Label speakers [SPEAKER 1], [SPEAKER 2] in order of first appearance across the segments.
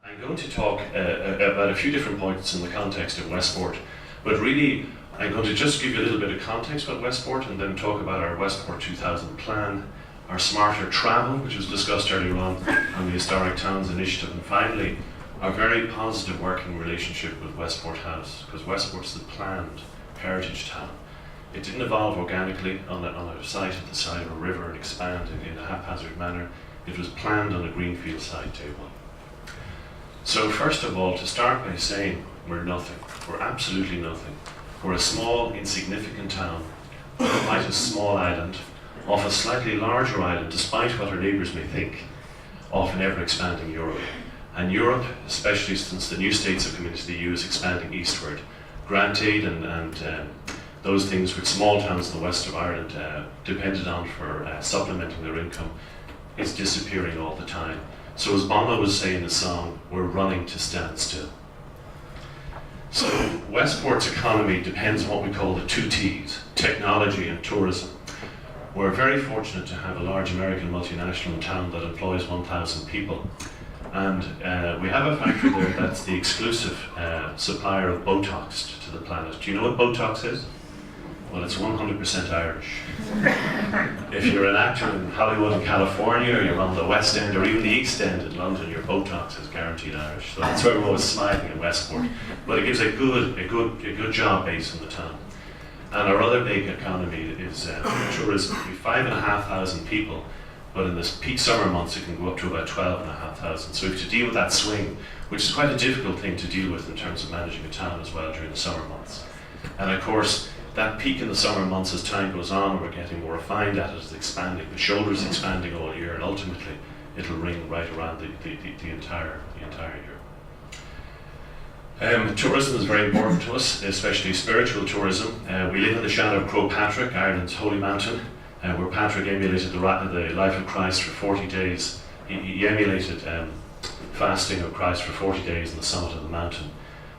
[SPEAKER 1] I'm going to talk about a few different points in the context of Westport, but really I'm going to just give you a little bit of context about Westport and then talk about our Westport 2000 plan, our smarter travel, which was discussed earlier on the Historic Towns Initiative, and finally our very positive working relationship with Westport House, because Westport's the planned heritage town. It didn't evolve organically on a site at the side of a river and expand in a haphazard manner. It was planned on a greenfield site day one. So first of all, to start by saying we're nothing. We're absolutely nothing. We're a small, insignificant town, quite a small island, off a slightly larger island, despite what our neighbours may think, of an ever-expanding Europe. And Europe, especially since the new states have come into the EU, is expanding eastward. Grant aid and those things which small towns in the west of Ireland depended on for supplementing their income is disappearing all the time. So as Bono was saying in the song, we're running to stand still. So Westport's economy depends on what we call the two T's, technology and tourism. We're very fortunate to have a large American multinational in town that employs 1,000 people. And we have a factory there that's the exclusive supplier of Botox to the planet. Do you know what Botox is? Well, it's 100% Irish. If you're an actor in Hollywood in California, or you're on the West End, or even the East End in London, your Botox is guaranteed Irish. So that's why we're always smiling in Westport. But it gives a good job base in the town. And our other big economy is tourism. We have 5,500 people, but in the peak summer months it can go up to about 12,500. So we have to deal with that swing, which is quite a difficult thing to deal with in terms of managing a town as well during the summer months. And of course, that peak in the summer months, as time goes on, we're getting more refined at it, it's expanding. The shoulder's expanding all year, and ultimately it'll ring right around the entire year. Tourism is very important to us, especially spiritual tourism. We live in the shadow of Croagh Patrick, Ireland's holy mountain, where Patrick emulated the life of Christ for 40 days. He emulated fasting of Christ for 40 days on the summit of the mountain.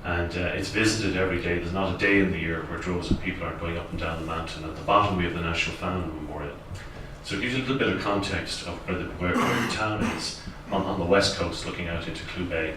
[SPEAKER 1] And it's visited every day. There's not a day in the year where droves of people aren't going up and down the mountain. At the bottom we have the National Famine Memorial. So it gives you a little bit of context of where the town is on the west coast looking out into Clew Bay.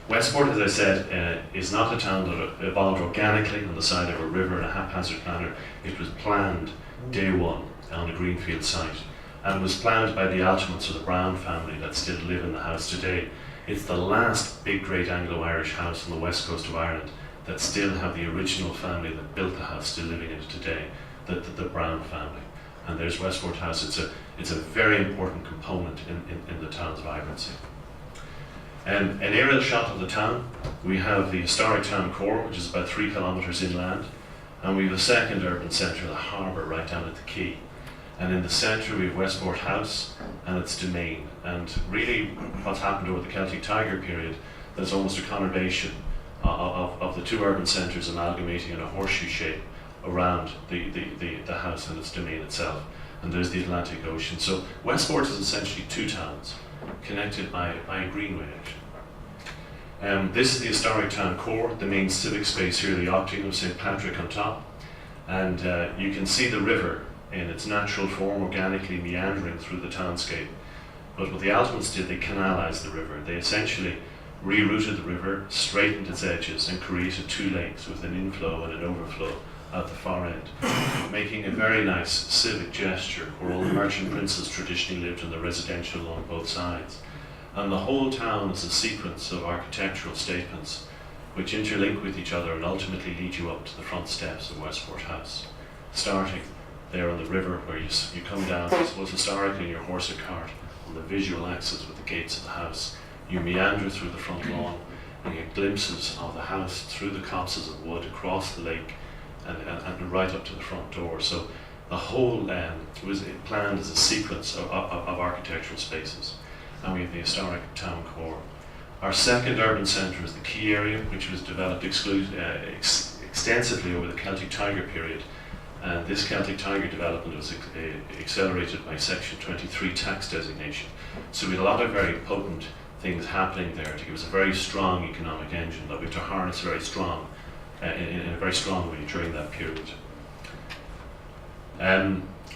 [SPEAKER 1] Westport, as I said, is not a town that evolved organically on the side of a river in a haphazard manner. It was planned day one on a greenfield site, and was planned by the Altaments of the Brown family that still live in the house today. It's the last big great Anglo-Irish house on the west coast of Ireland that still have the original family that built the house still living in it today, the Brown family. And there's Westport House. It's a very important component in the town's vibrancy. An aerial shot of the town, we have the historic town core, which is about 3 kilometres inland, and we have a second urban centre, the harbour, right down at the quay. And in the centre we have Westport House and its domain. And really what's happened over the Celtic Tiger period, there's almost a conurbation of the two urban centres amalgamating in a horseshoe shape around the house and its domain itself. And there's the Atlantic Ocean. So Westport is essentially two towns connected by a greenway actually. This is the historic town core, the main civic space here, the Octagon of St. Patrick on top. And you can see the river in its natural form, organically meandering through the townscape. But what the Altaments did, they canalised the river. They essentially rerouted the river, straightened its edges, and created two lakes with an inflow and an overflow at the far end, making a very nice civic gesture where all the merchant princes traditionally lived in the residential along both sides. And the whole town is a sequence of architectural statements which interlink with each other and ultimately lead you up to the front steps of Westport House, starting there on the river where you come down, I suppose historically in your horse and cart, on the visual axis with the gates of the house. You meander through the front lawn and you get glimpses of the house through the copses of wood, across the lake, and right up to the front door. So the whole was planned as a sequence of architectural spaces. And we have the historic town core. Our second urban centre is the Quay area, which was developed extensively over the Celtic Tiger period. And this Celtic Tiger development was accelerated by Section 23 tax designation. So we had a lot of very potent things happening there to give us a very strong economic engine that we have to harness very strong, in a very strong way during that period.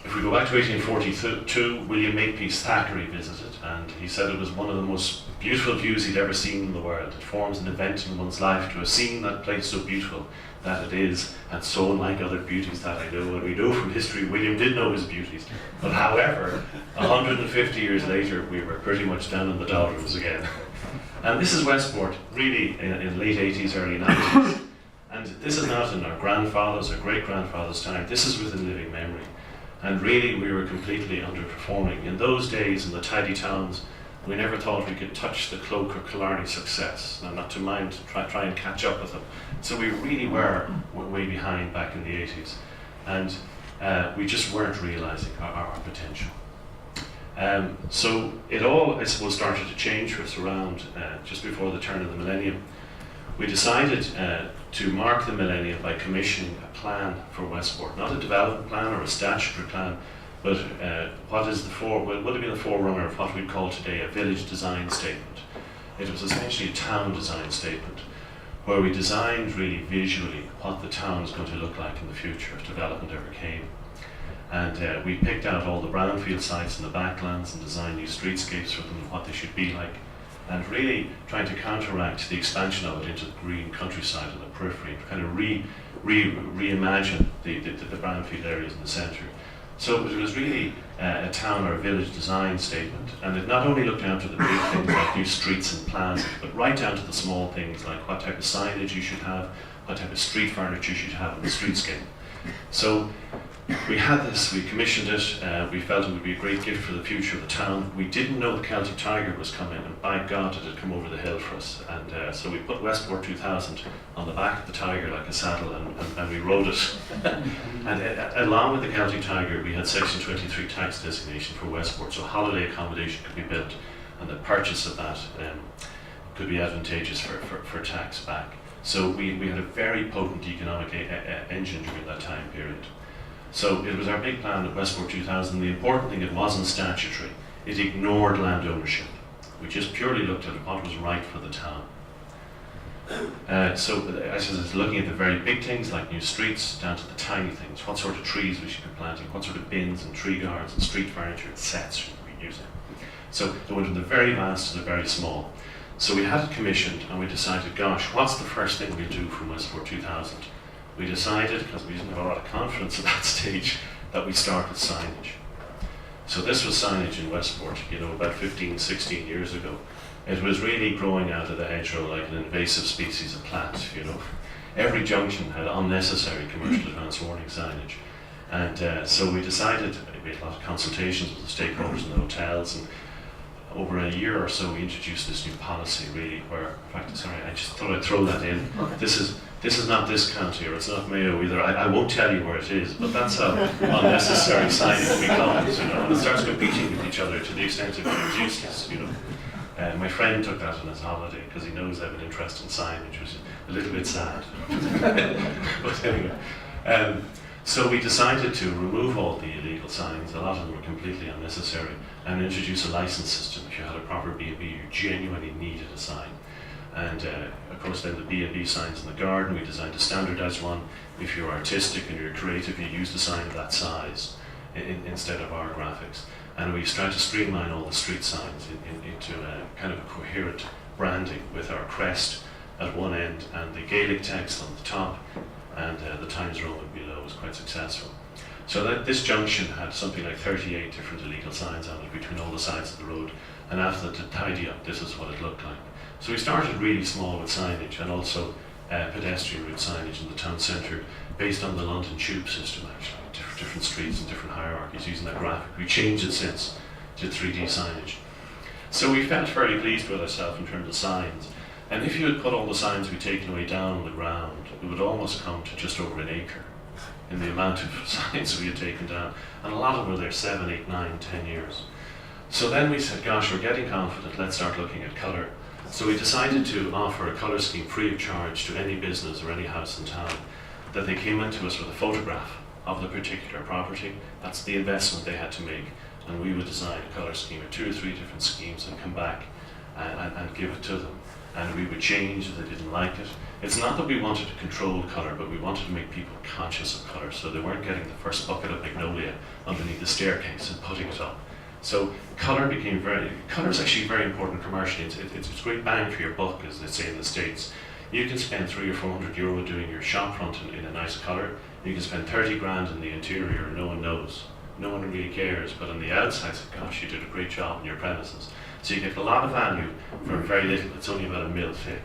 [SPEAKER 1] If we go back to 1842, William Makepeace Thackeray visited, and he said it was one of the most beautiful views he'd ever seen in the world. It forms an event in one's life to have seen that place so beautiful that it is, and so unlike other beauties that I know. And we know from history William did know his beauties. But however, 150 years later, we were pretty much down in the doldrums again. And this is Westport, really in late 80s, early 90s. And this is not in our grandfathers or great-grandfathers' time. This is within living memory. And really, we were completely underperforming. In those days, in the tidy towns, we never thought we could touch the Cloak or Killarney success. Now, not to mind try and catch up with them. So we really were way behind back in the 80s. And we just weren't realising our potential. So it all, I suppose, started to change for us around just before the turn of the millennium. We decided to mark the millennium by commissioning a plan for Westport, not a development plan or a statutory plan, but what is would have been the forerunner of what we'd call today a village design statement. It was essentially a town design statement, where we designed really visually what the town is going to look like in the future if development ever came. And we picked out all the brownfield sites in the backlands and designed new streetscapes for them and what they should be like, and really trying to counteract the expansion of it into the green countryside and the periphery, and kind of reimagine the brownfield areas in the centre. So it was really a town or a village design statement, and it not only looked down to the big things like new streets and plazas, but right down to the small things like what type of signage you should have, what type of street furniture you should have in the streetscape. So we had this, we commissioned it, we felt it would be a great gift for the future of the town. We didn't know the Celtic Tiger was coming, and by God it had come over the hill for us. And so we put Westport 2000 on the back of the Tiger like a saddle, and we rode it. And along with the Celtic Tiger, we had Section 23 tax designation for Westport, so holiday accommodation could be built, and the purchase of that could be advantageous for tax back. So we had a very potent economic engine during that time period. So it was our big plan at Westport 2000. The important thing, it wasn't statutory. It ignored land ownership. We just purely looked at what was right for the town. So I was looking at the very big things like new streets, down to the tiny things, what sort of trees we should be planting, what sort of bins and tree guards and street furniture and sets should we be using. So it went from the very vast to the very small. So we had it commissioned, and we decided, gosh, what's the first thing we'll do from Westport 2000? We decided, because we didn't have a lot of confidence at that stage, that we'd start with signage. So this was signage in Westport, about 15, 16 years ago. It was really growing out of the hedgerow like an invasive species of plant, Every junction had unnecessary commercial advance warning signage. And so we decided, we had a lot of consultations with the stakeholders in the hotels, and over a year or so we introduced this new policy really where, in fact, sorry, I just thought I'd throw that in. This is not this county, or it's not Mayo either. I won't tell you where it is, but that's how unnecessary signage becomes, and it starts competing with each other to the extent of it reduces, My friend took that on his holiday because he knows I have an interest in signage, which is a little bit sad. But anyway, so we decided to remove all the illegal signs. A lot of them were completely unnecessary, and introduce a license system. If you had a proper B&B, you genuinely needed a sign. And of course then the B&B signs in the garden, we designed a standardised one. If you're artistic and you're creative, you used a sign of that size instead of our graphics. And we tried to streamline all the street signs into a kind of a coherent branding with our crest at one end and the Gaelic text on the top, and the Times Roman below was quite successful. So this junction had something like 38 different illegal signs on it between all the sides of the road, and after the tidy up, this is what it looked like. So we started really small with signage, and also pedestrian route signage in the town centre based on the London tube system, actually, different streets and different hierarchies using that graphic. We changed it since to 3D signage. So we felt very pleased with ourselves in terms of signs. And if you had put all the signs we'd taken away down on the ground, it would almost come to just over an acre in the amount of signs we had taken down. And a lot of them were there 7, 8, 9, 10 years. So then we said, gosh, we're getting confident, let's start looking at colour. So we decided to offer a colour scheme free of charge to any business or any house in town, that they came into us with a photograph of the particular property. That's the investment they had to make, and we would design a colour scheme or 2 or 3 different schemes and come back and give it to them. And we would change if they didn't like it. It's not that we wanted to control colour, but we wanted to make people conscious of colour, so they weren't getting the first bucket of magnolia underneath the staircase and putting it up. So colour is actually very important commercially. It's great bang for your buck, as they say in the States. You can spend 300 or 400 euro doing your shop front in a nice colour. You can spend 30 grand in the interior and no one knows. No one really cares, but on the outside, gosh, you did a great job on your premises. So you get a lot of value for very little. It's only about a mil thick.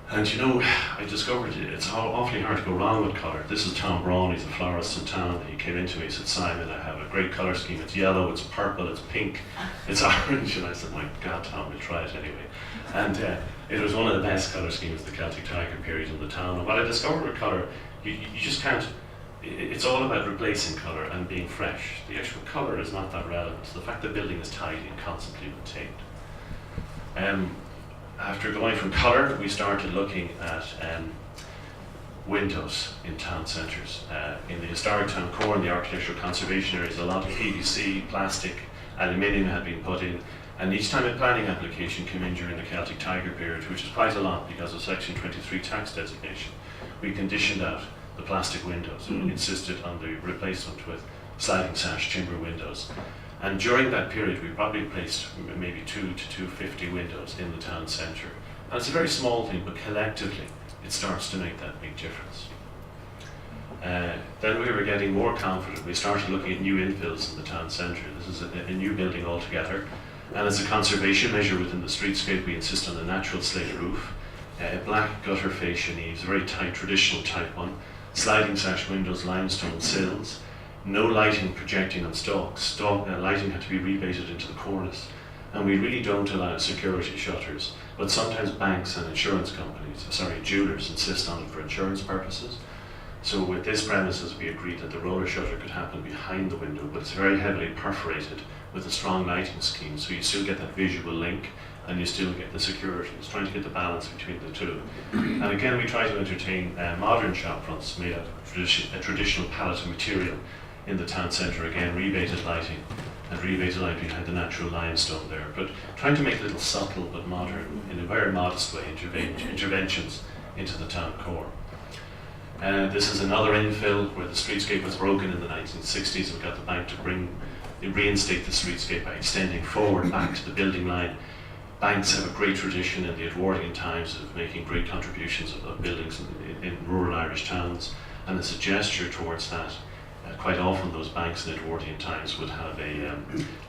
[SPEAKER 1] And you know, I discovered it's awfully hard to go wrong with colour. This is Tom Braun, he's a florist in town. He came into me, he said, Simon, I have a great colour scheme. It's yellow, it's purple, it's pink, it's orange. And I said, my God, Tom, we'll try it anyway. And it was one of the best colour schemes of the Celtic Tiger period in the town. And what I discovered with colour, you just can't, it's all about replacing colour and being fresh. The actual colour is not that relevant. The fact the building is tidy and constantly maintained. After going from colour, we started looking at windows in town centres. In the historic town core and the architectural conservation areas, a lot of PVC, plastic, aluminium had been put in, and each time a planning application came in during the Celtic Tiger period, which is quite a lot because of Section 23 tax designation, we conditioned out the plastic windows and insisted on the replacement with sliding sash timber windows. And during that period, we probably placed maybe 2 to 250 windows in the town centre. And it's a very small thing, but collectively, it starts to make that big difference. Then we were getting more confident. We started looking at new infills in the town centre. This is a new building altogether. And as a conservation measure within the streetscape, we insist on a natural slate roof, black gutter fascia eaves, a very tight traditional type one, sliding sash windows, limestone sills, no lighting projecting on stalks. Lighting had to be rebaited into the cornice. And we really don't allow security shutters, but sometimes banks and insurance companies, jewellers insist on it for insurance purposes. So with this premises, we agreed that the roller shutter could happen behind the window, but it's very heavily perforated with a strong lighting scheme, so you still get that visual link and you still get the security. It's trying to get the balance between the two. And again, we try to entertain modern shop fronts made out of a traditional palette of material in the town centre. Again, rebaited lighting behind the natural limestone there, but trying to make little subtle but modern, in a very modest way, interventions into the town core. This is another infill where the streetscape was broken in the 1960s, and we got the bank to reinstate the streetscape by extending forward back to the building line. Banks have a great tradition in the Edwardian times of making great contributions of buildings in rural Irish towns, and as a gesture towards that, quite often those banks in Edwardian times would have a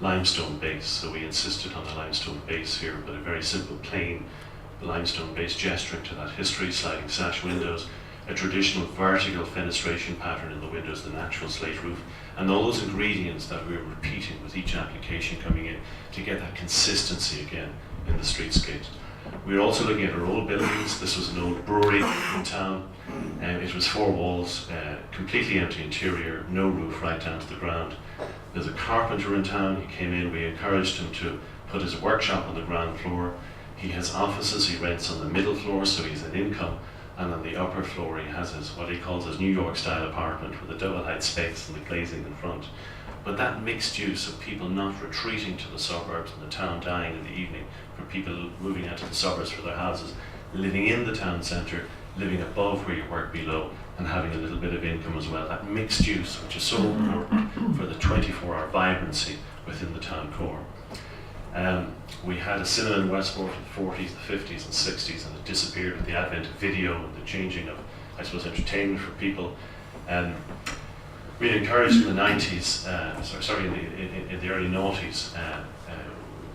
[SPEAKER 1] limestone base, so we insisted on a limestone base here, but a very simple plain limestone base gesturing to that history, sliding sash windows, a traditional vertical fenestration pattern in the windows, the natural slate roof, and all those ingredients that we were repeating with each application coming in to get that consistency again in the streetscape. We were also looking at our old buildings. This was an old brewery in town. It was 4 walls, completely empty interior, no roof, right down to the ground. There's a carpenter in town. He came in, we encouraged him to put his workshop on the ground floor. He has offices he rents on the middle floor, so he's an income. And on the upper floor he has what he calls his New York style apartment with a double height space and the glazing in front. But that mixed use of people not retreating to the suburbs and the town dying in the evening, for people moving out to the suburbs for their houses, living in the town centre, living above where you work below, and having a little bit of income as well. That mixed use, which is so important for the 24-hour vibrancy within the town core. We had a cinema in Westport in the 40s, the 50s and 60s, and it disappeared with the advent of video and the changing of, entertainment for people. We encouraged in the 90s, in the early noughties,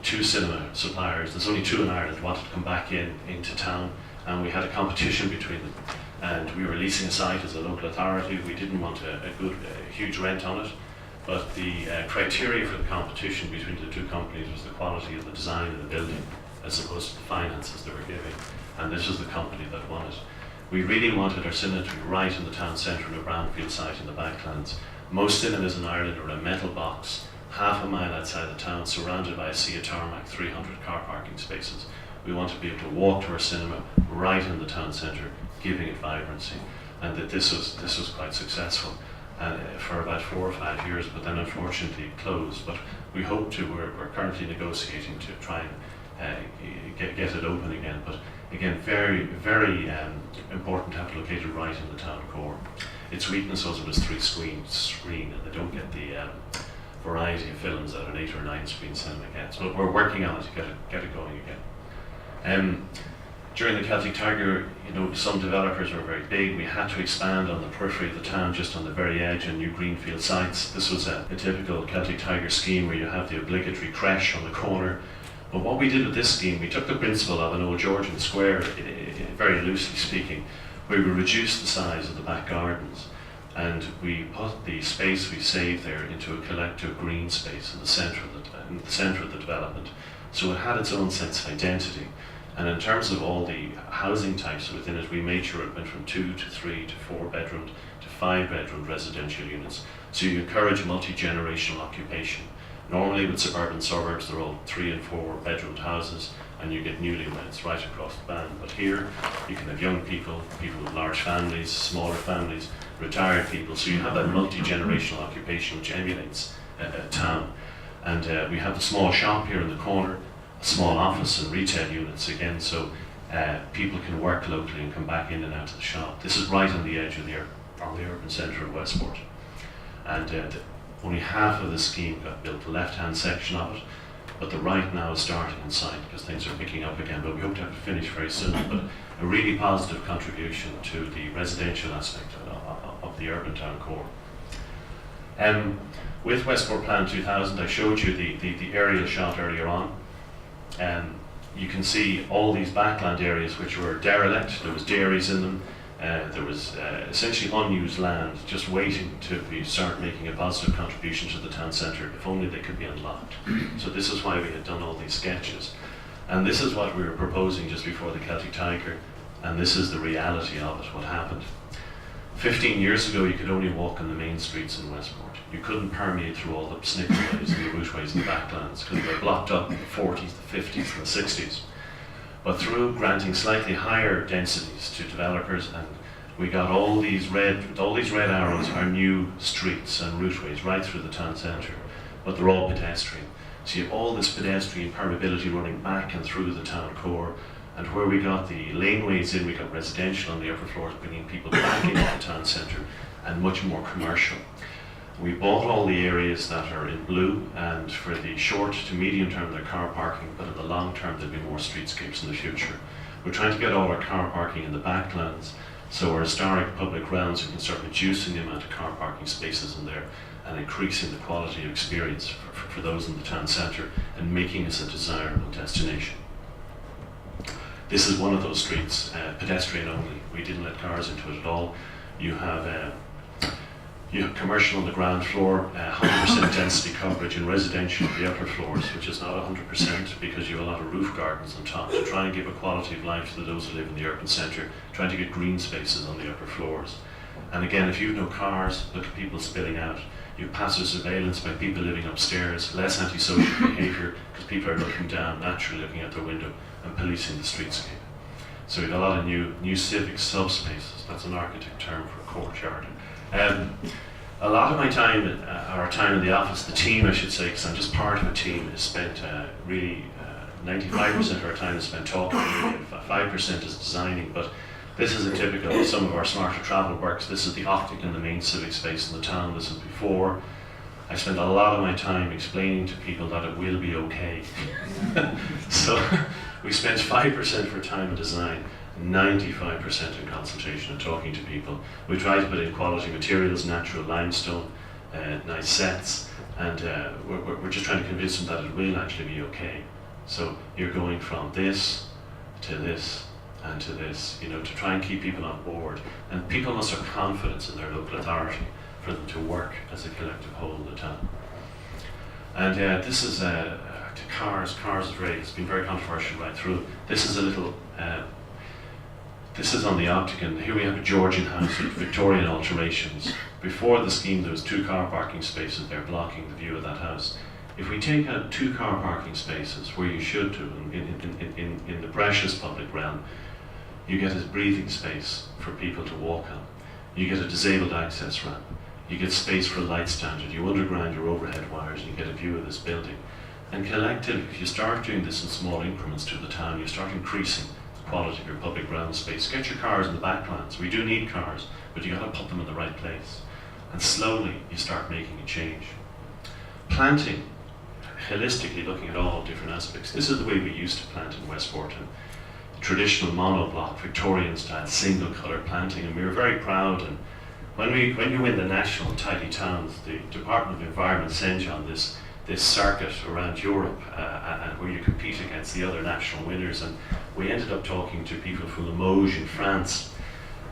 [SPEAKER 1] 2 cinema suppliers. There's only 2 in Ireland wanted to come back into town, and we had a competition between them. And we were leasing a site as a local authority. We didn't want a huge rent on it, but the criteria for the competition between the 2 companies was the quality of the design of the building, as opposed to the finances they were giving. And this was the company that won it. We really wanted our cinema to be right in the town centre in a brownfield site in the backlands. Most cinemas in Ireland are a metal box, half a mile outside the town, surrounded by a sea of tarmac, 300 car parking spaces. We wanted to be able to walk to our cinema right in the town centre, giving it vibrancy. And that this was quite successful for about 4 or 5 years, but then unfortunately it closed. But we hope to, we're currently negotiating to try and get it open again. But again, very, very important to have it located right in the town core. Its weakness was it was 3 screen, and they don't get the variety of films that an 8 or 9 screen cinema gets. But we're working on it to get it going again. During the Celtic Tiger, some developers were very big. We had to expand on the periphery of the town, just on the very edge, and new greenfield sites. This was a typical Celtic Tiger scheme where you have the obligatory creche on the corner. But what we did with this scheme, we took the principle of an old Georgian square, very loosely speaking, where we reduced the size of the back gardens, and we put the space we saved there into a collective green space in the centre of the development. So it had its own sense of identity. And in terms of all the housing types within it, we made sure it went from 2 to 3 to 4 bedroom to 5 bedroom residential units. So you encourage multi-generational occupation. Normally with suburban suburbs, they're all 3 and 4 bedroomed houses, and you get newlyweds right across the band. But here, you can have young people, people with large families, smaller families, retired people. So you have that multi-generational occupation which emulates a town. And we have the small shop here in the corner, a small office and retail units again, so people can work locally and come back in and out of the shop. This is right on the edge of the urban centre of Westport. And only half of the scheme got built, the left-hand section of it, but the right now is starting in sight because things are picking up again, but we hope to have it finished very soon. But a really positive contribution to the residential aspect of the urban town core. With Westport Plan 2000, I showed you the aerial shot earlier on. You can see all these backland areas which were derelict. There was dairies in them. There was essentially unused land just waiting to start making a positive contribution to the town centre, if only they could be unlocked. So this is why we had done all these sketches. And this is what we were proposing just before the Celtic Tiger, and this is the reality of it, what happened. 15 years ago, you could only walk on the main streets in Westport. You couldn't permeate through all the snipperways and the routeways and the backlands because they were blocked up in the 40s, the 50s and the 60s. But through granting slightly higher densities to developers, and we got all these red arrows are new streets and routeways right through the town centre, but they're all pedestrian. So you have all this pedestrian permeability running back and through the town core, and where we got the laneways in, we got residential on the upper floors, bringing people back into the town centre, and much more commercial. We bought all the areas that are in blue, and for the short to medium term they're car parking, but in the long term there'll be more streetscapes in the future. We're trying to get all our car parking in the backlands, so our historic public realms, we can start reducing the amount of car parking spaces in there and increasing the quality of experience for those in the town centre and making us a desirable destination. This is one of those streets, pedestrian only. We didn't let cars into it at all. You have commercial on the ground floor, 100% density coverage in residential on the upper floors, which is not 100% because you have a lot of roof gardens on top to try and give a quality of life to those who live in the urban centre, trying to get green spaces on the upper floors. And again, if you've no cars, look at people spilling out. You have passive surveillance by people living upstairs, less antisocial behaviour because people are looking down, naturally looking out their window and policing the streetscape. So we've got a lot of new civic subspaces. That's an architect term for a courtyard. A lot of my time, our time in the office, the team I should say, because I'm just part of a team, is spent really 95% of our time is spent talking, 5% is designing, but this is a typical of some of our smarter travel works. This is the optic in the main civic space in the town. This is before. I spend a lot of my time explaining to people that it will be okay. So we spent 5% for time in design, 95% in consultation and talking to people. We try to put in quality materials, natural limestone, nice sets, and we're just trying to convince them that it will actually be okay. So you're going from this to this and to this, to try and keep people on board. And people must have confidence in their local authority for them to work as a collective whole in the town. And this is cars is it's been very controversial right through. This is a little, this is on the optic, and here we have a Georgian house with Victorian alterations. Before the scheme there was 2 car parking spaces there blocking the view of that house. If we take out 2 car parking spaces where you should do in the precious public realm, you get a breathing space for people to walk on. You get a disabled access ramp. You get space for a light standard. You underground your overhead wires and you get a view of this building. And collectively, if you start doing this in small increments to the town, you start increasing the quality of your public ground space. Get your cars in the backlands. We do need cars, but you got to put them in the right place. And slowly, you start making a change. planting, holistically looking at all different aspects. This is the way we used to plant in Westport, and traditional monoblock, Victorian style, single colour planting, and we were very proud. And when you win the national tidy towns, the Department of Environment sends you on this circuit around Europe, and where you compete against the other national winners. And we ended up talking to people from the Mayo in France,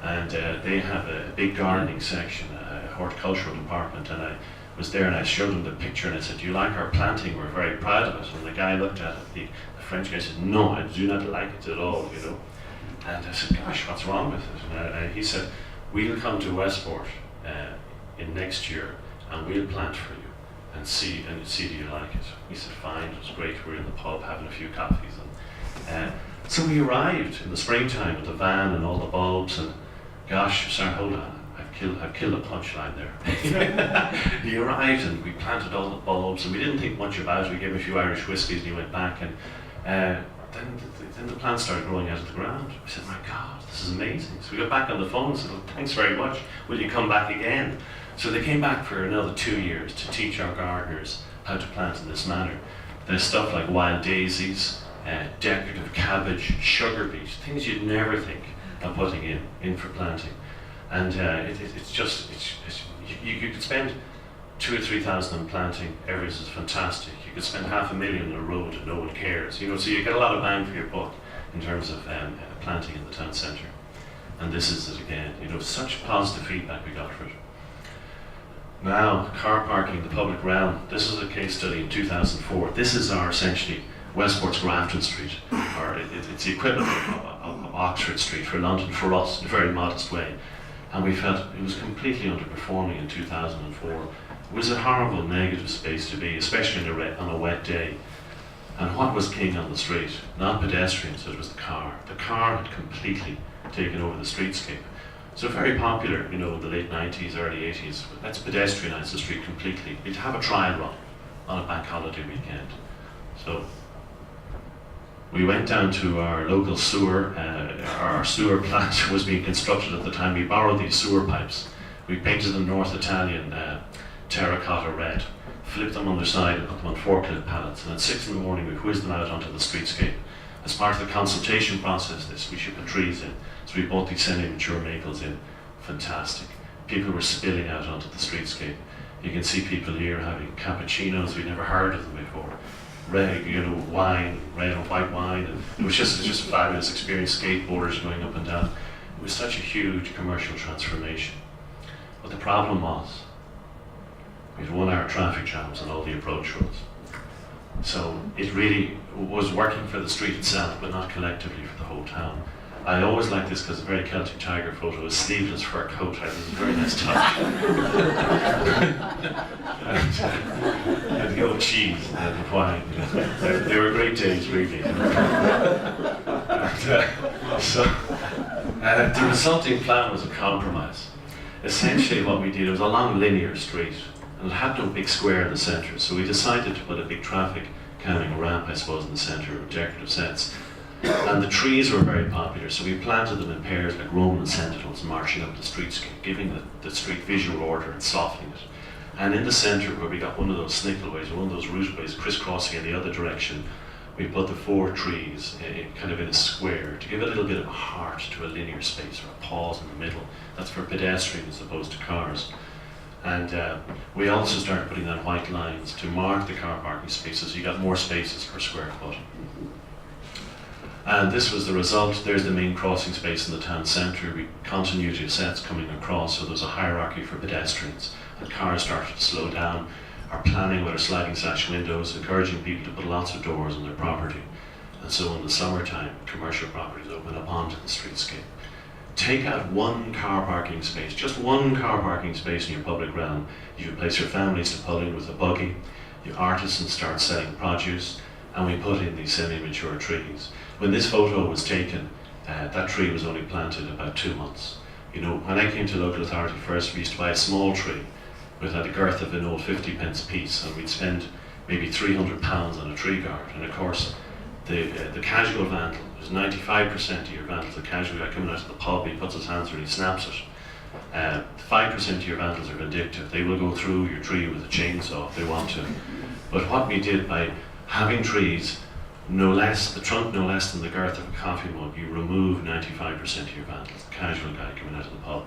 [SPEAKER 1] and they have a big gardening section, a horticultural department, and I was there and I showed them the picture and I said, "Do you like our planting? We're very proud of it." And the guy looked at it, the French guy said, "No, I do not like it at all, you know." And I said, "Gosh, what's wrong with it?" And he said, "We'll come to Westport in next year and we'll plant for you and see do you like it." We said, "Fine." It was great. We were in the pub having a few coffees, and so we arrived in the springtime with the van and all the bulbs, and gosh, sorry, hold on, I've killed a punchline there. He arrived and we planted all the bulbs, and we didn't think much about it. We gave him a few Irish whiskies and he went back, and then the plants started growing out of the ground. We said, "My God, this is amazing." So we got back on the phone and said, "Well, thanks very much. Will you come back again?" So they came back for another 2 years to teach our gardeners how to plant in this manner. There's stuff like wild daisies, decorative cabbage, sugar beet, things you'd never think of putting in for planting. And you could spend 2,000 or 3,000 on planting. Everything is fantastic. You could spend $500,000 on a road and no one cares. You know, so you get a lot of bang for your buck in terms of planting in the town centre. And this is it again. You know, such positive feedback we got for it. Now, car parking in the public realm. This is a case study in 2004. This is our essentially Westport's Grafton Street, or it's the equivalent of Oxford Street for London for us in a very modest way. And we felt it was completely underperforming in 2004. It was a horrible negative space to be, especially on a wet day. And what was king on the street? Not pedestrians, it was the car. The car had completely taken over the streetscape. So very popular, you know, in the late 90s, early 80s. Let's pedestrianise the street completely. We'd have a trial run on a bank holiday weekend. So we went down to our local sewer. Our sewer plant was being constructed at the time. We borrowed these sewer pipes. We painted them North Italian terracotta red, flipped them on their side and put them on forklift pallets. And at 6 in the morning, we whizzed them out onto the streetscape. As part of the consultation process, we should put trees in. So we bought these semi-mature maples in. Fantastic. People were spilling out onto the streetscape. You can see people here having cappuccinos. We'd never heard of them before. Red, you know, wine, red and white wine. And it was just a fabulous experience. Skateboarders going up and down. It was such a huge commercial transformation. But the problem was, we had 1 hour traffic jams on all the approach roads. So it really was working for the street itself, but not collectively for the whole town. I always like this because it's a very Celtic Tiger photo, a sleeveless fur coat. I think it's a very nice touch. and the old cheese and the wine. They were great days, really. The resulting plan was a compromise. Essentially what we did, it was a long linear street, and it had no big square in the centre, so we decided to put a big traffic calming ramp, I suppose, in the centre with decorative sets. And the trees were very popular, so we planted them in pairs like Roman sentinels marching up the streetscape, giving the street visual order and softening it. And in the centre, where we got one of those snickleways, or one of those routeways crisscrossing in the other direction, we put the 4 trees kind of in a square to give a little bit of a heart to a linear space, or a pause in the middle. That's for pedestrians as opposed to cars. And we also started putting down white lines to mark the car parking spaces, so you got more spaces per square foot. And this was the result. There's the main crossing space in the town centre. We continuity of sets coming across, so there's a hierarchy for pedestrians. And cars started to slow down. Our planning with our sliding sash windows, encouraging people to put lots of doors on their property. And so in the summertime, commercial properties open up onto the streetscape. Take out 1 car parking space, just 1 car parking space in your public realm. You can place your families to pull in with a buggy. Your artisans start selling produce, and we put in these semi-mature trees. When this photo was taken, that tree was only planted about 2 months. You know, when I came to local authority first, we used to buy a small tree with a girth of an old 50p piece, and we'd spend maybe £300 on a tree guard. And of course, the casual vandal, there's 95% of your vandals, the casual guy coming out of the pub, he puts his hands where he snaps it. 5% of your vandals are vindictive. They will go through your tree with a chainsaw if they want to. But what we did by having trees the trunk no less than the girth of a coffee mug, you remove 95% of your vandals, the casual guy coming out of the pub.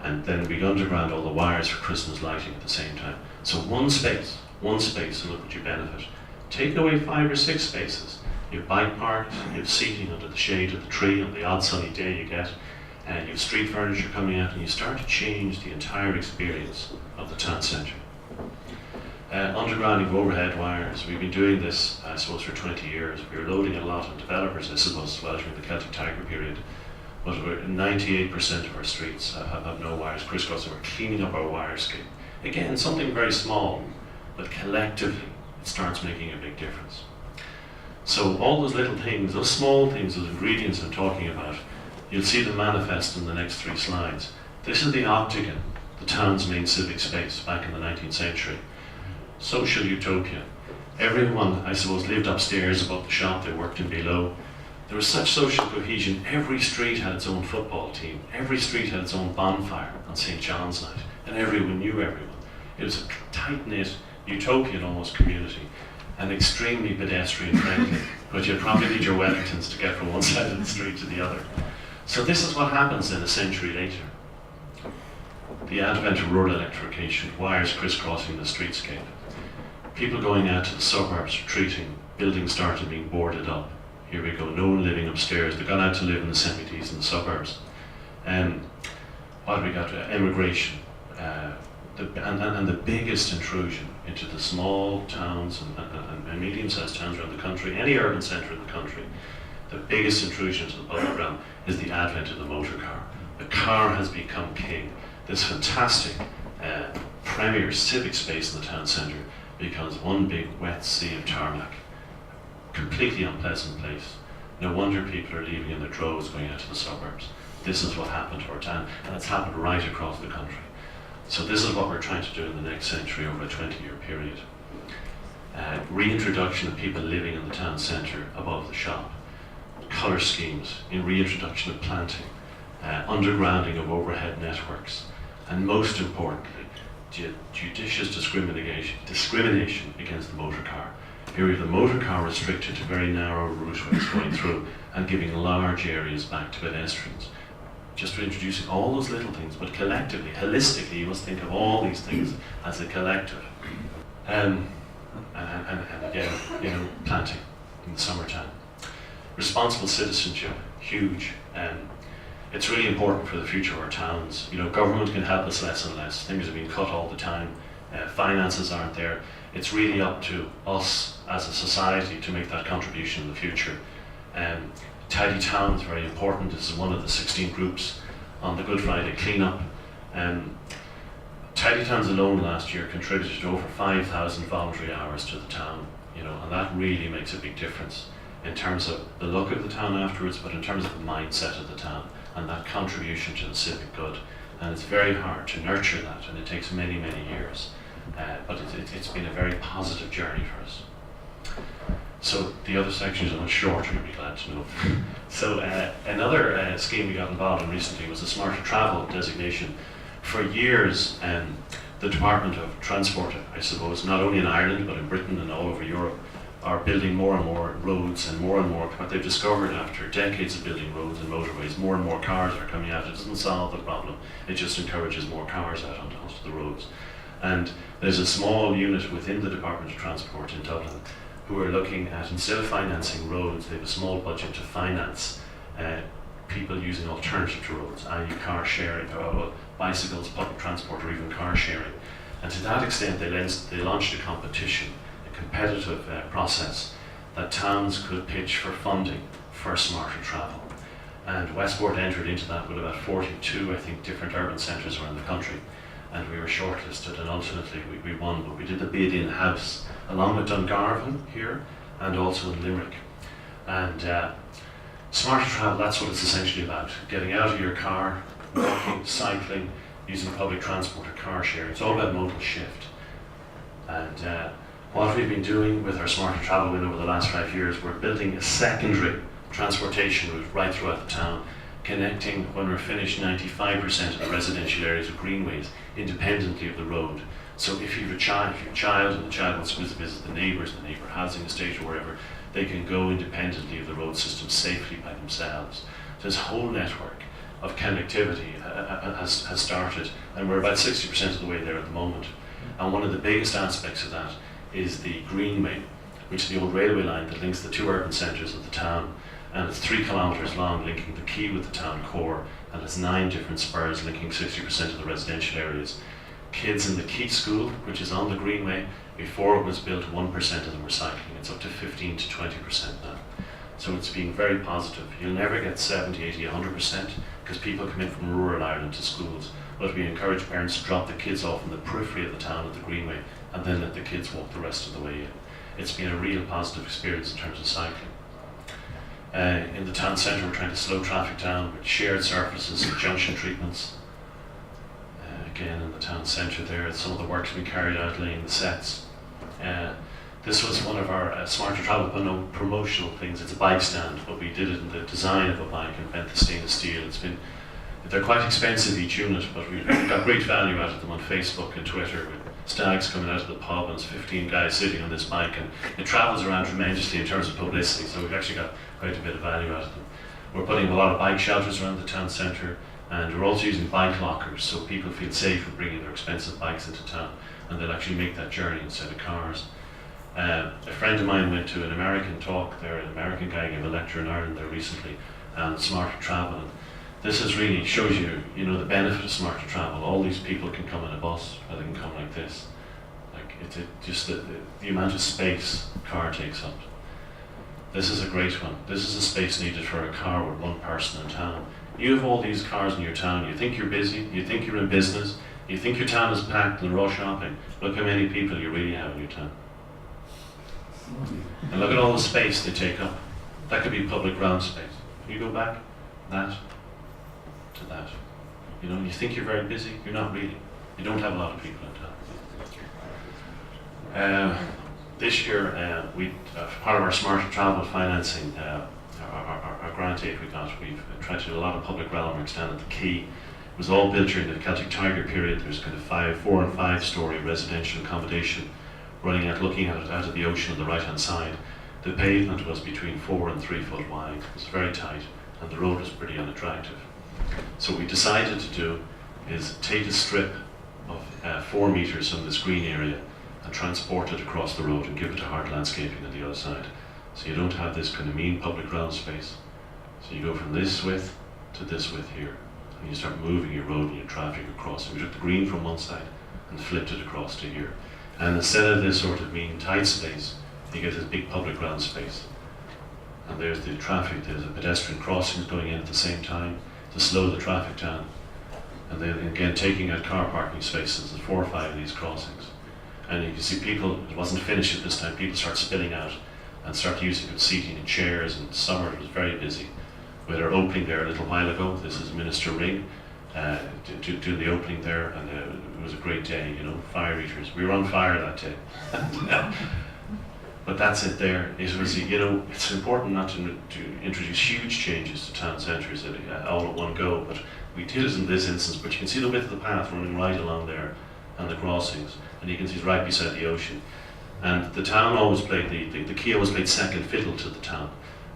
[SPEAKER 1] And then we underground all the wires for Christmas lighting at the same time. So one space, and look what you benefit. Take away 5 or 6 spaces. You have bike parks, you have seating under the shade of the tree on the odd sunny day you get, and you have street furniture coming out, and you start to change the entire experience of the town centre. Undergrounding of overhead wires. We've been doing this, I suppose, for 20 years. We were loading a lot of developers, I suppose, as well during the Celtic Tiger period. But 98% of our streets have no wires crisscrossing. We're cleaning up our wirescape. Again, something very small, but collectively it starts making a big difference. So all those little things, those small things, those ingredients I'm talking about, you'll see them manifest in the next 3 slides. This is the Octagon, the town's main civic space back in the 19th century. Social utopia. Everyone, I suppose, lived upstairs above the shop, they worked in below. There was such social cohesion. Every street had its own football team. Every street had its own bonfire on St. John's night. And everyone knew everyone. It was a tight-knit, utopian almost community, and extremely pedestrian friendly. But you'd probably need your Wellingtons to get from one side of the street to the other. So this is what happens then a century later. The advent of rural electrification, wires crisscrossing the streetscape. People going out to the suburbs, retreating, buildings started being boarded up. Here we go, no one living upstairs. They've gone out to live in the semi-Ds in the suburbs. What have we got? Emigration. And the biggest intrusion into the small towns and medium-sized towns around the country, any urban centre in the country, the biggest intrusion into the public realm is the advent of the motor car. The car has become king. This fantastic premier civic space in the town centre becomes one big wet sea of tarmac. Completely unpleasant place. No wonder people are leaving in their droves going out to the suburbs. This is what happened to our town, and it's happened right across the country. So this is what we're trying to do in the next century over a 20-year period. Reintroduction of people living in the town centre above the shop. Colour schemes in reintroduction of planting. Undergrounding of overhead networks. And most importantly, judicious discrimination against the motor car. Here we have the motor car restricted to very narrow routeways going through and giving large areas back to pedestrians. Just introducing all those little things, but collectively, holistically, you must think of all these things as a collective. And again, planting in the summertime. Responsible citizenship, huge. It's really important for the future of our towns. Government can help us less and less. Things are being cut all the time. Finances aren't there. It's really up to us as a society to make that contribution in the future. Tidy Town is very important. This is one of the 16 groups on the Good Friday cleanup. Tidy Towns alone last year contributed over 5,000 voluntary hours to the town, and that really makes a big difference in terms of the look of the town afterwards, but in terms of the mindset of the town and that contribution to the civic good. And it's very hard to nurture that, and it takes many, many years. But it's been a very positive journey for us. So the other sections are much shorter, you'll be glad to know. So another scheme we got involved in recently was the Smarter Travel designation. For years, the Department of Transport, I suppose, not only in Ireland but in Britain and all over Europe, are building more and more roads and more. What they've discovered after decades of building roads and motorways, more and more cars are coming out. It doesn't solve the problem, it just encourages more cars out onto the roads. And there's a small unit within the Department of Transport in Dublin who are looking at, instead of financing roads, they have a small budget to finance people using alternative to roads, i.e. car sharing, or bicycles, public transport, or even car sharing. And to that extent, they launched a competition, a competitive process that towns could pitch for funding for smarter travel. And Westport entered into that with about 42, I think, different urban centres around the country. And we were shortlisted, and ultimately we won, but we did the bid in-house, along with Dungarvan here, and also in Limerick. And smarter travel, that's what it's essentially about. Getting out of your car, walking, cycling, using public transport or car sharing. It's all about modal shift. And what we've been doing with our smarter travel win over the last 5 years, we're building a secondary transportation route right throughout the town, connecting, when we're finished, 95% of the residential areas with greenways, independently of the road. So if you have a child, and the child wants to visit the neighbour housing estate or wherever, they can go independently of the road system safely by themselves. So this whole network of connectivity has started, and we're about 60% of the way there at the moment. And one of the biggest aspects of that is the greenway, which is the old railway line that links the two urban centres of the town, and it's 3 kilometres long, linking the quay with the town core, and it's 9 different spurs linking 60% of the residential areas. Kids in the Quay school, which is on the greenway, before it was built, 1% of them were cycling. It's up to 15 to 20% now. So it's been very positive. You'll never get 70, 80, 100% because people come in from rural Ireland to schools. But we encourage parents to drop the kids off in the periphery of the town at the greenway and then let the kids walk the rest of the way in. It's been a real positive experience in terms of cycling. In the town centre, we're trying to slow traffic down with shared surfaces and junction treatments. Again, in the town centre there, some of the work's been carried out laying the sets. This was one of our Smarter Travel promotional things. It's a bike stand, but we did it in the design of a bike and bent the stainless steel. They're quite expensive each unit, but we got great value out of them on Facebook and Twitter with stags coming out of the pub and there's 15 guys sitting on this bike, and it travels around tremendously in terms of publicity, so we've actually got quite a bit of value out of them. We're putting a lot of bike shelters around the town centre, and we're also using bike lockers so people feel safe with bringing their expensive bikes into town and they'll actually make that journey instead of cars. A friend of mine went to an American talk there, an American guy gave a lecture in Ireland there recently on smarter travel. And this is really shows you, the benefit of smarter travel. All these people can come in a bus, or they can come like this. Like just the amount of space a car takes up. This is a great one. This is the space needed for a car with one person in town. You have all these cars in your town. You think you're busy. You think you're in business. You think your town is packed and raw shopping. Look how many people you really have in your town. And look at all the space they take up. That could be public ground space. You go back, that to that. You think you're very busy. You're not really. You don't have a lot of people in town. This year, part of our Smarter Travel financing, our grant aid we got, we've tried to do a lot of public realm works down at the quay. It was all built during the Celtic Tiger period. There's kind of 4 and 5 story residential accommodation running out, looking out of the ocean on the right hand side. The pavement was between 4 and 3 foot wide. It was very tight, and the road was pretty unattractive. So what we decided to do is take a strip of 4 metres from this green area and transport it across the road and give it to hard landscaping on the other side. So you don't have this kind of mean public ground space. So you go from this width to this width here, and you start moving your road and your traffic across. So we took the green from one side and flipped it across to here. And instead of this sort of mean tight space, you get this big public ground space. And there's the traffic, there's a pedestrian crossings going in at the same time to slow the traffic down. And then again, taking out car parking spaces, there's 4 or 5 of these crossings. And you can see people, it wasn't finished at this time, people start spilling out and start using it, seating in chairs, and summer it was very busy. We had our opening there a little while ago. This is Minister Ring doing the opening there, and it was a great day, fire eaters. We were on fire that day. But that's it there. It was, it's important not to introduce huge changes to town centres all at one go, but we did it in this instance. But you can see the width of the path running right along there and the crossings, and you can see it's right beside the ocean. And the town always played, the quay always played second fiddle to the town.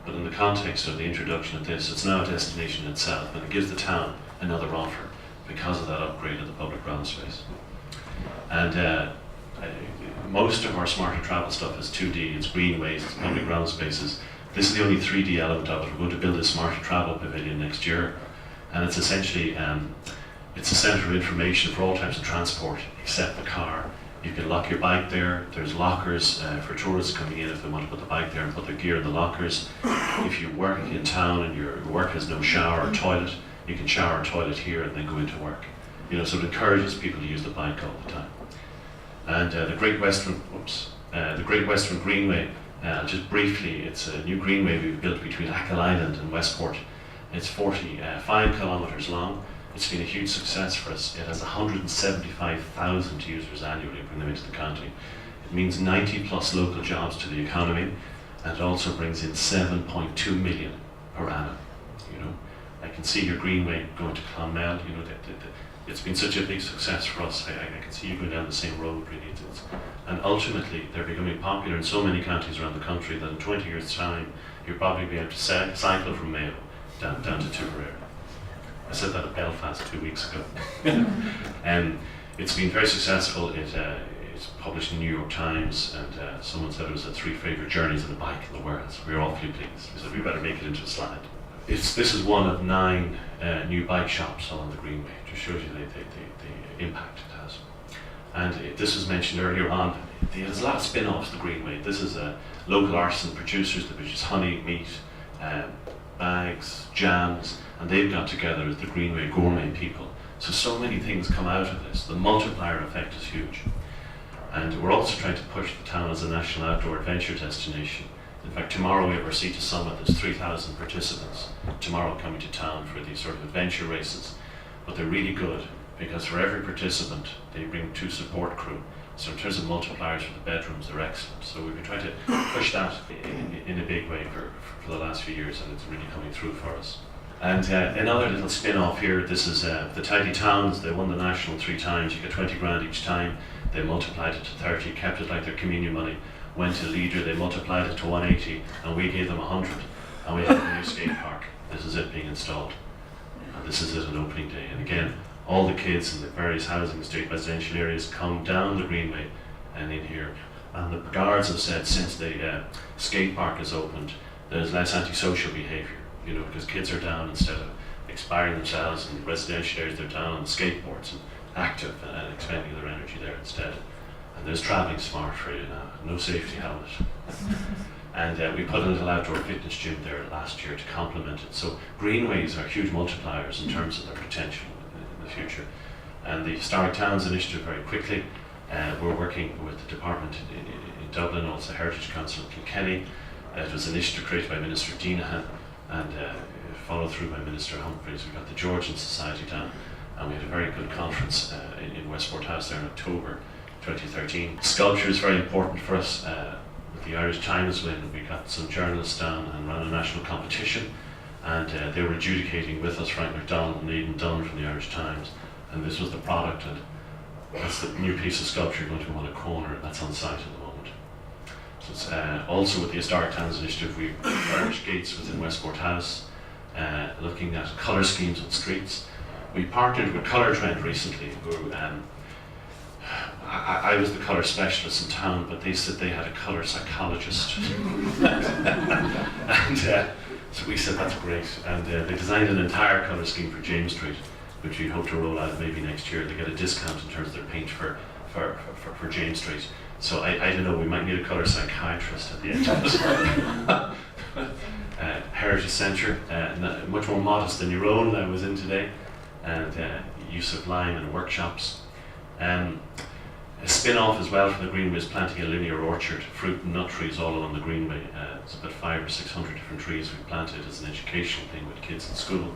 [SPEAKER 1] But in the context of the introduction of this, it's now a destination itself, and it gives the town another offer because of that upgrade of the public ground space. And most of our Smarter Travel stuff is 2D, it's greenways, it's public ground spaces. This is the only 3D element of it. We're going to build a Smarter Travel pavilion next year, and it's essentially, it's a centre of information for all types of transport except the car. You can lock your bike there. There's lockers for tourists coming in if they want to put the bike there and put their gear in the lockers. If you work in town and your work has no shower or toilet, you can shower and toilet here and then go into work. So it encourages people to use the bike all the time. And the Great Western Greenway, just briefly, it's a new greenway we've built between Achill Island and Westport. It's 45 kilometres long. It's been a huge success for us. It has 175,000 users annually bring them into the county. It means 90 plus local jobs to the economy, and it also brings in 7.2 million per annum. Like can see your greenway going to Clonmel. You know, it's been such a big success for us. I can see you going down the same road, really. And ultimately, they're becoming popular in so many counties around the country that in 20 years' time, you'll probably be able to cycle from Mayo down to Tipperary. I said that at Belfast 2 weeks ago. It's been very successful. It's published in the New York Times, and someone said it was the 3 favourite journeys of the bike in the world. So we were awfully pleased. We said we better make it into a slide. This is one of 9 new bike shops along the Greenway. Just shows you the impact it has. And this was mentioned earlier on. There's a lot of spin-offs to the Greenway. This is local artisan producers that produce honey, meat, bags, jams, and they've got together with the Greenway gourmet people. So many things come out of this. The multiplier effect is huge. And we're also trying to push the town as a national outdoor adventure destination. In fact, tomorrow we have our Sea to Summit. There's 3,000 participants tomorrow coming to town for these sort of adventure races. But they're really good because for every participant, they bring 2 support crew. So in terms of multipliers for the bedrooms, they're excellent. So we've been trying to push that in a big way for the last few years, and it's really coming through for us. And another little spin-off here, this is the Tidy Towns. They won the national 3 times. You get 20 grand each time. They multiplied it to 30, kept it like their communion money. Went to Leader, they multiplied it to 180, and we gave them 100. And we have a new skate park. This is it being installed. And this is it on opening day. And again, all the kids in the various housing estate residential areas come down the Greenway and in here. And the guards have said since the skate park is opened, there's less antisocial behaviour, you know, because kids are down instead of expiring themselves in residential areas, they're down on skateboards and active and expending their energy there instead. And there's travelling smart for you now, no safety helmet. And we put a little outdoor fitness gym there last year to complement it. So greenways are huge multipliers in terms of their potential in the future. And the Historic Towns Initiative, very quickly, we're working with the department in Dublin, also Heritage Council in Kilkenny. It was an initiative created by Minister Deenahan and followed through by Minister Humphreys. We got the Georgian Society down, and we had a very good conference in Westport House there in October 2013. Sculpture is very important for us. With the Irish Times win, we got some journalists down and ran a national competition, and they were adjudicating with us Frank MacDonald and Aidan Dunn from the Irish Times, and this was the product, and that's the new piece of sculpture going to go on a corner, and that's on site at the moment. So it's also with the Historic Towns Initiative, we furnished gates within Westport House, looking at colour schemes on streets. We partnered with Colour Trend recently, who I was the colour specialist in town, but they said they had a colour psychologist. And so we said that's great. And they designed an entire colour scheme for James Street, which we hope to roll out maybe next year. They get a discount in terms of their paint for James Street. So I don't know, we might need a colour psychiatrist at the end of it. Heritage Centre, much more modest than your own I was in today, and use of lime and workshops. A spin-off as well from the Greenway is planting a linear orchard, fruit and nut trees all along the Greenway. It's about 500 or 600 different trees we planted as an educational thing with kids in school.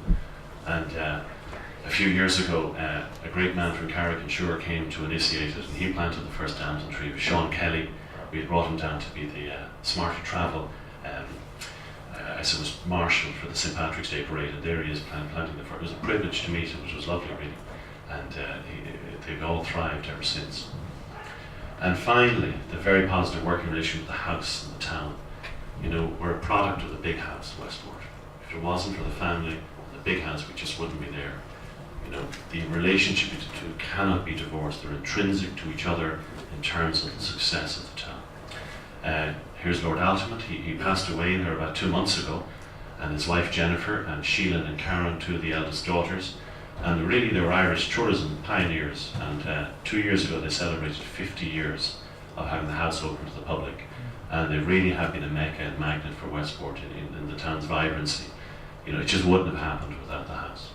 [SPEAKER 1] And a few years ago, a great man from Carrick-on-Suir came to initiate it, and he planted the first damson tree. It was Sean Kelly. We had brought him down to be the Smarter Travel, I suppose, marshal for the St. Patrick's Day parade, and there he is planting the first. It was a privilege to meet him, which was lovely, really. And they've all thrived ever since. And finally, the very positive working relation with the house and the town. You know, we're a product of the big house, Westport. If it wasn't for the family, the big house, we just wouldn't be there. You know, the relationship between the two cannot be divorced. They're intrinsic to each other in terms of the success of the town. Here's Lord Altamont. He passed away there about 2 months ago, and his wife Jennifer, and Sheila and Karen, 2 of the eldest daughters. And really they were Irish tourism pioneers, and 2 years ago they celebrated 50 years of having the house open to the public, and they really have been a mecca and magnet for Westport in the town's vibrancy. You know, it just wouldn't have happened without the house.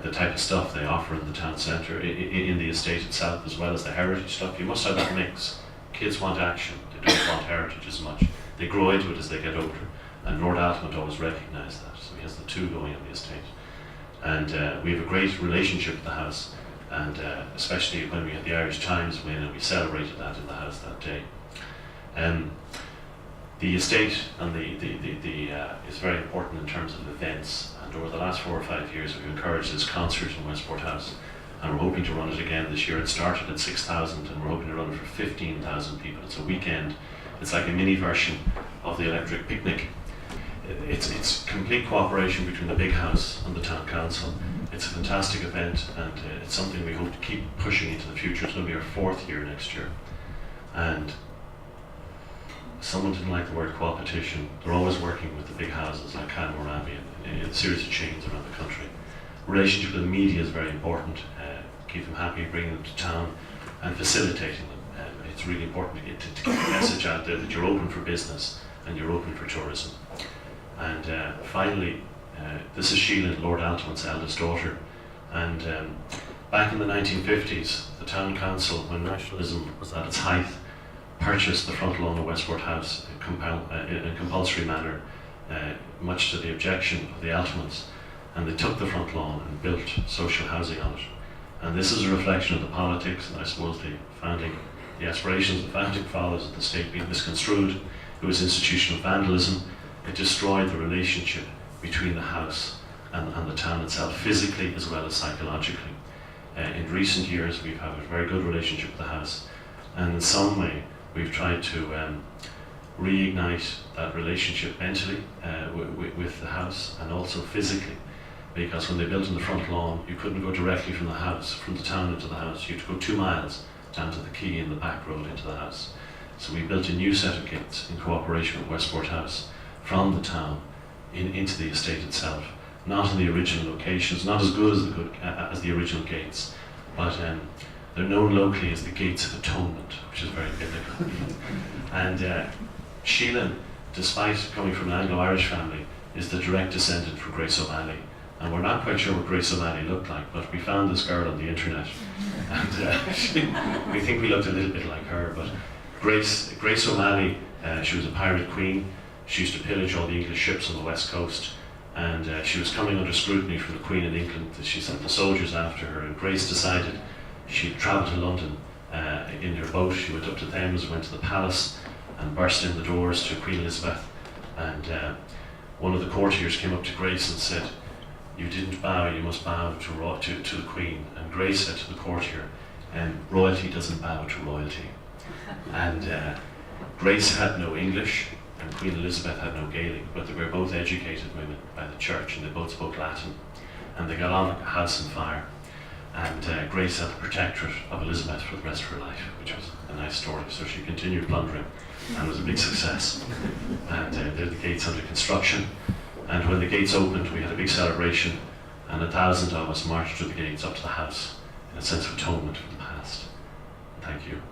[SPEAKER 1] The type of stuff they offer in the town centre, in the estate itself, as well as the heritage stuff, you must have that mix. Kids want action, they don't want heritage as much. They grow into it as they get older, and Lord Altamont always recognised that, so he has the 2 going on the estate. And we have a great relationship with the house, and especially when we had the Irish Times win and we celebrated that in the house that day. The estate and is very important in terms of events, and over the last 4 or 5 years we've encouraged this concert in Westport House, and we're hoping to run it again this year. It started at 6,000 and we're hoping to run it for 15,000 people. It's a weekend. It's like a mini version of the electric picnic. It's complete cooperation between the big house and the town council. It's a fantastic event, and it's something we hope to keep pushing into the future. It's going to be our 4th year next year. And someone didn't like the word coopetition. They're always working with the big houses like Canmore Abbey and a series of chains around the country. Relationship with the media is very important. Keep them happy, bringing them to town and facilitating them. It's really important to get the message out there that you're open for business and you're open for tourism. And finally, this is Sheila, Lord Altamont eldest daughter. And back in the 1950s, the town council, when nationalism was at its height, purchased the front lawn of Westport House in a compulsory manner, much to the objection of the Altamonts. And they took the front lawn and built social housing on it. And this is a reflection of the politics and I suppose the aspirations of the founding fathers of the state being misconstrued. It was institutional vandalism. It destroyed the relationship between the house and the town itself, physically as well as psychologically. In recent years we've had a very good relationship with the house, and in some way we've tried to reignite that relationship mentally with the house and also physically. Because when they built in the front lawn, you couldn't go directly from the house, from the town into the house. You had to go 2 miles down to the quay in the back road into the house. So we built a new set of gates in cooperation with Westport House from the town into the estate itself. Not in the original locations, not as good as the original gates, but they're known locally as the Gates of Atonement, which is very biblical. And Sheila, despite coming from an Anglo-Irish family, is the direct descendant from Grace O'Malley. And we're not quite sure what Grace O'Malley looked like, but we found this girl on the internet, and we think we looked a little bit like her. But Grace O'Malley, she was a pirate queen. She used to pillage all the English ships on the west coast, and she was coming under scrutiny from the Queen in England. She sent the soldiers after her, and Grace decided she'd travel to London in her boat. She went up to Thames, went to the palace, and burst in the doors to Queen Elizabeth. And one of the courtiers came up to Grace and said, "You didn't bow, you must bow to the Queen." And Grace said to the courtier, "Royalty doesn't bow to royalty." And Grace had no English, and Queen Elizabeth had no Gaelic, but they were both educated women by the church, and they both spoke Latin. And they got on like a house on fire. And Grace had the protectorate of Elizabeth for the rest of her life, which was a nice story. So she continued plundering, and it was a big success. And there are the gates under construction. And when the gates opened, we had a big celebration, and 1,000 of us marched through the gates up to the house in a sense of atonement for the past. Thank you.